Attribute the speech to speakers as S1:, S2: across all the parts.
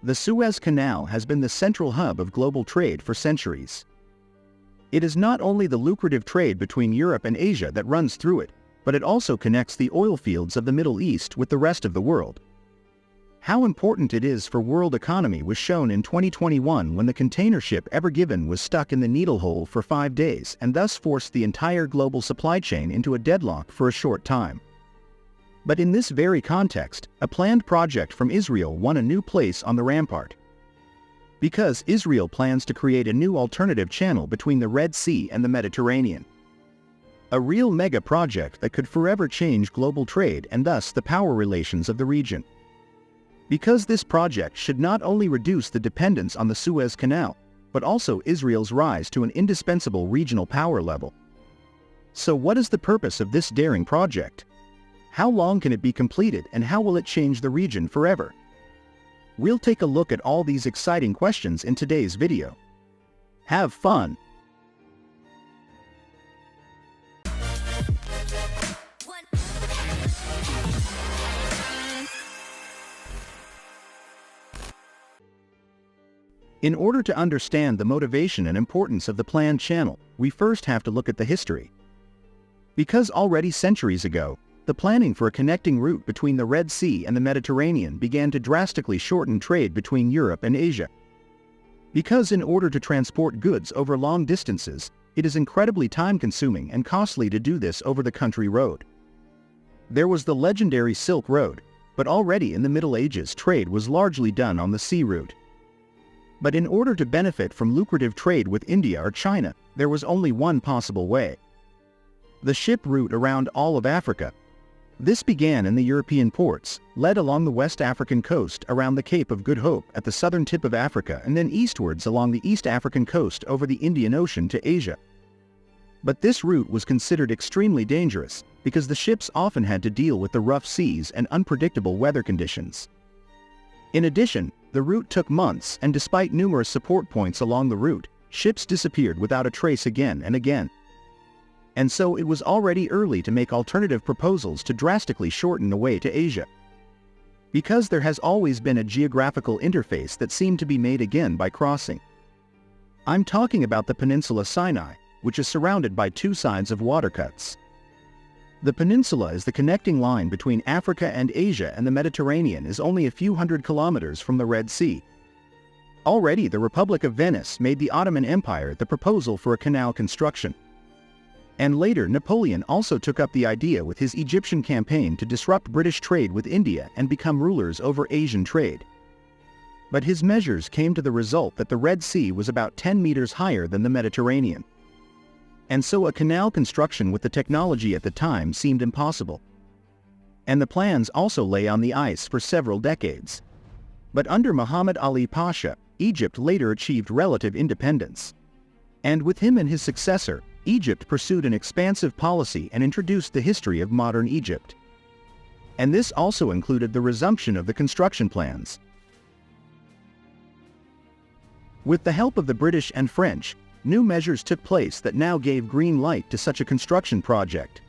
S1: The Suez Canal has been the central hub of global trade for centuries. It is not only the lucrative trade between Europe and Asia that runs through it, but it also connects the oil fields of the Middle East with the rest of the world. How important it is for world economy was shown in 2021 when the container ship Ever Given was stuck in the needle hole for 5 days and thus forced the entire global supply chain into a deadlock for a short time. But in this very context, a planned project from Israel won a new place on the rampart. Because Israel plans to create a new alternative channel between the Red Sea and the Mediterranean. A real mega project that could forever change global trade and thus the power relations of the region. Because this project should not only reduce the dependence on the Suez Canal, but also Israel's rise to an indispensable regional power level. So what is the purpose of this daring project? How long can it be completed and how will it change the region forever? We'll take a look at all these exciting questions in today's video. Have fun! In order to understand the motivation and importance of the planned channel, we first have to look at the history. Because already centuries ago, the planning for a connecting route between the Red Sea and the Mediterranean began to drastically shorten trade between Europe and Asia. Because in order to transport goods over long distances, it is incredibly time-consuming and costly to do this over the country road. There was the legendary Silk Road, but already in the Middle Ages trade was largely done on the sea route. But in order to benefit from lucrative trade with India or China, there was only one possible way. The ship route around all of Africa. This began in the European ports, led along the West African coast around the Cape of Good Hope at the southern tip of Africa and then eastwards along the East African coast over the Indian Ocean to Asia. But this route was considered extremely dangerous because the ships often had to deal with the rough seas and unpredictable weather conditions. In addition, the route took months and despite numerous support points along the route, ships disappeared without a trace again and again. And so it was already early to make alternative proposals to drastically shorten the way to Asia. Because there has always been a geographical interface that seemed to be made again by crossing. I'm talking about the peninsula Sinai, which is surrounded by two sides of water cuts. The peninsula is the connecting line between Africa and Asia, and the Mediterranean is only a few hundred kilometers from the Red Sea. Already the Republic of Venice made the Ottoman Empire the proposal for a canal construction. And later Napoleon also took up the idea with his Egyptian campaign to disrupt British trade with India and become rulers over Asian trade. But his measures came to the result that the Red Sea was about 10 meters higher than the Mediterranean. And so a canal construction with the technology at the time seemed impossible. And the plans also lay on the ice for several decades. But under Muhammad Ali Pasha, Egypt later achieved relative independence. And with him and his successor, Egypt pursued an expansive policy and introduced the history of modern Egypt. And this also included the resumption of the construction plans. With the help of the British and French, new measures took place that now gave green light to such a construction project.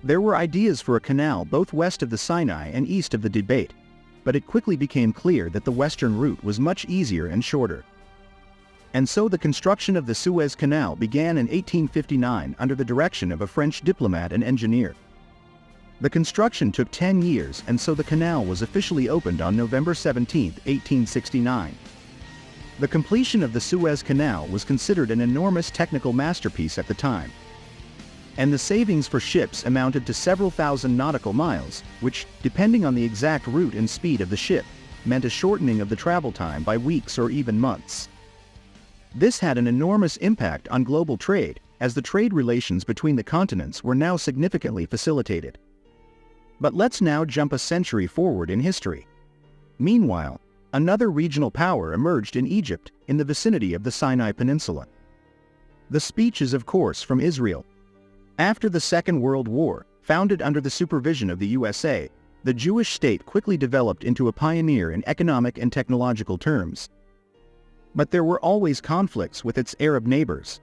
S1: There were ideas for a canal both west of the Sinai and east of the Debate, but it quickly became clear that the western route was much easier and shorter. And so the construction of the Suez Canal began in 1859 under the direction of a French diplomat and engineer. The construction took 10 years, and so the canal was officially opened on November 17, 1869. The completion of the Suez Canal was considered an enormous technical masterpiece at the time. And the savings for ships amounted to several thousand nautical miles, which, depending on the exact route and speed of the ship, meant a shortening of the travel time by weeks or even months. This had an enormous impact on global trade, as the trade relations between the continents were now significantly facilitated. But let's now jump a century forward in history. Meanwhile, another regional power emerged in Egypt, in the vicinity of the Sinai Peninsula. The speech is of course from Israel. After the Second World War, founded under the supervision of the USA, the Jewish state quickly developed into a pioneer in economic and technological terms. But there were always conflicts with its Arab neighbors.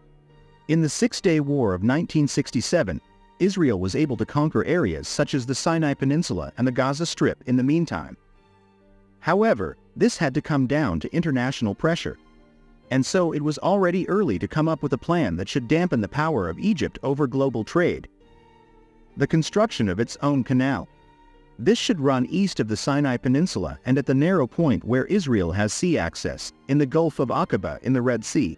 S1: In the Six-Day War of 1967, Israel was able to conquer areas such as the Sinai Peninsula and the Gaza Strip in the meantime. However, this had to come down to international pressure. And so it was already early to come up with a plan that should dampen the power of Egypt over global trade. The construction of its own canal. This should run east of the Sinai Peninsula and at the narrow point where Israel has sea access, in the Gulf of Aqaba in the Red Sea.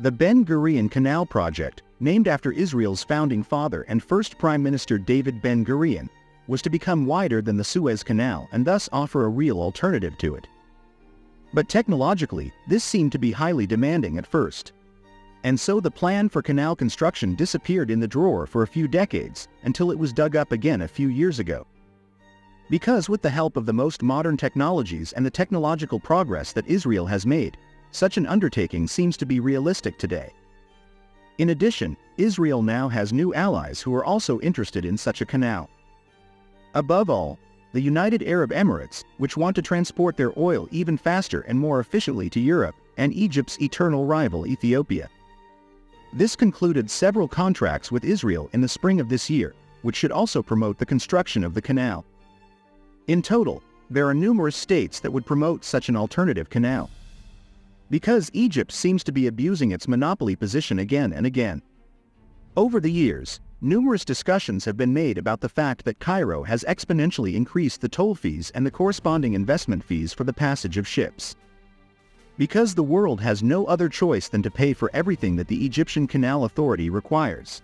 S1: The Ben Gurion Canal project, named after Israel's founding father and first Prime Minister David Ben Gurion, was to become wider than the Suez Canal and thus offer a real alternative to it. But technologically, this seemed to be highly demanding at first. And so the plan for canal construction disappeared in the drawer for a few decades until it was dug up again a few years ago. Because with the help of the most modern technologies and the technological progress that Israel has made, such an undertaking seems to be realistic today. In addition, Israel now has new allies who are also interested in such a canal. Above all, the United Arab Emirates, which want to transport their oil even faster and more efficiently to Europe, and Egypt's eternal rival Ethiopia. This concluded several contracts with Israel in the spring of this year, which should also promote the construction of the canal. In total, there are numerous states that would promote such an alternative canal. Because Egypt seems to be abusing its monopoly position again and again. Over the years, numerous discussions have been made about the fact that Cairo has exponentially increased the toll fees and the corresponding investment fees for the passage of ships. Because the world has no other choice than to pay for everything that the Egyptian Canal Authority requires.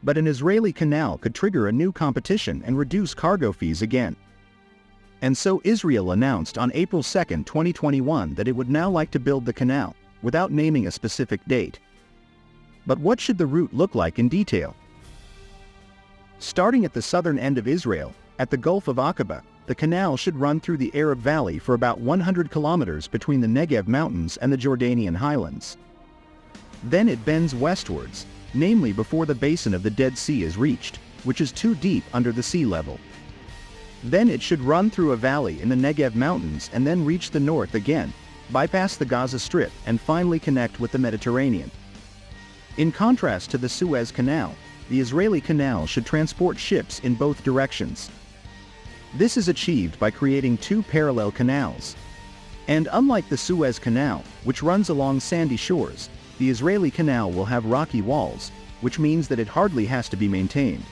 S1: But an Israeli canal could trigger a new competition and reduce cargo fees again. And so Israel announced on April 2, 2021 that it would now like to build the canal, without naming a specific date. But what should the route look like in detail? Starting at the southern end of Israel, at the Gulf of Aqaba, the canal should run through the Arab Valley for about 100 kilometers between the Negev Mountains and the Jordanian highlands. Then it bends westwards, namely before the basin of the Dead Sea is reached, which is too deep under the sea level. Then it should run through a valley in the Negev Mountains and then reach the north again, bypass the Gaza Strip and finally connect with the Mediterranean. In contrast to the Suez Canal, the Israeli Canal should transport ships in both directions. This is achieved by creating two parallel canals. And unlike the Suez Canal, which runs along sandy shores, the Israeli Canal will have rocky walls, which means that it hardly has to be maintained.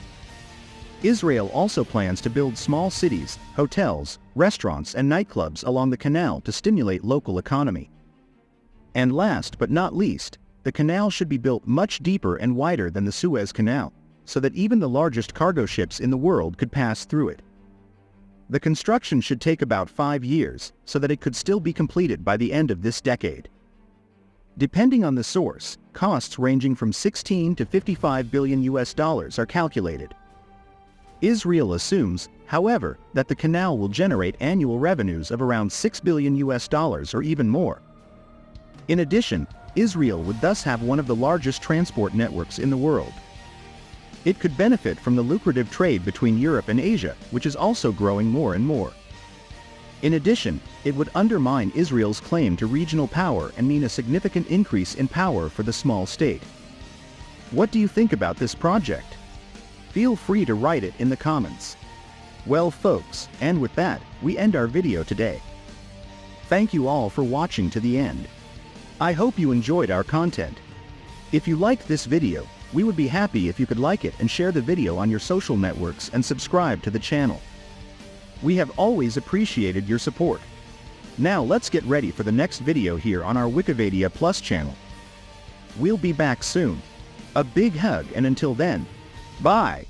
S1: Israel also plans to build small cities, hotels, restaurants and nightclubs along the canal to stimulate local economy. And last but not least, the canal should be built much deeper and wider than the Suez Canal, so that even the largest cargo ships in the world could pass through it. The construction should take about 5 years, so that it could still be completed by the end of this decade. Depending on the source, costs ranging from 16 to 55 billion US dollars are calculated. Israel assumes, however, that the canal will generate annual revenues of around 6 billion US dollars or even more. In addition, Israel would thus have one of the largest transport networks in the world. It could benefit from the lucrative trade between Europe and Asia, which is also growing more and more. In addition, it would undermine Israel's claim to regional power and mean a significant increase in power for the small state. What do you think about this project? Feel free to write it in the comments. Well folks, and with that, we end our video today. Thank you all for watching to the end. I hope you enjoyed our content. If you liked this video, we would be happy if you could like it and share the video on your social networks and subscribe to the channel. We have always appreciated your support. Now let's get ready for the next video here on our Wikipedia Plus channel. We'll be back soon. A big hug and until then, bye!